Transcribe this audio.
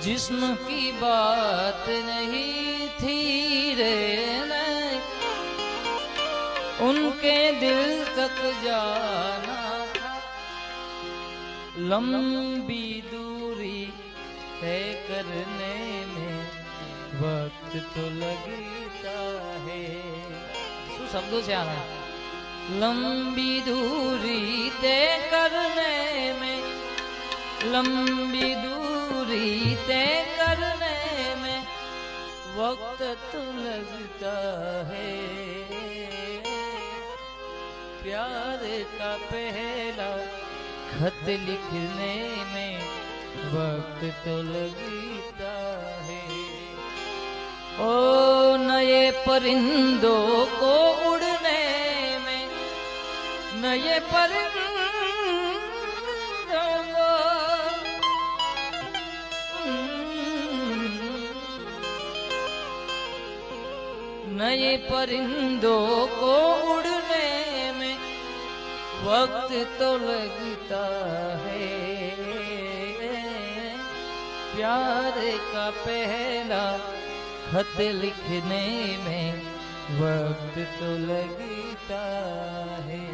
जिस्म की बात नहीं थी रे नहीं, उनके दिल तक जाना था। लंबी दूरी तय करने में वक्त तो लगता है। શું શબ્દો છે આના? लंबी दूरी तय करने में, लंबी दूरी तय करने में वक्त तो लगता है। प्यार का पहला खत लिखने में वक्त तो लगता है। ओ नए परिंदों को उड़ने में, नए परिंदों को नए परिंदों को उड़ने में वक्त तो लगता है। प्यार का पहला खत लिखने में वक्त तो लगता है।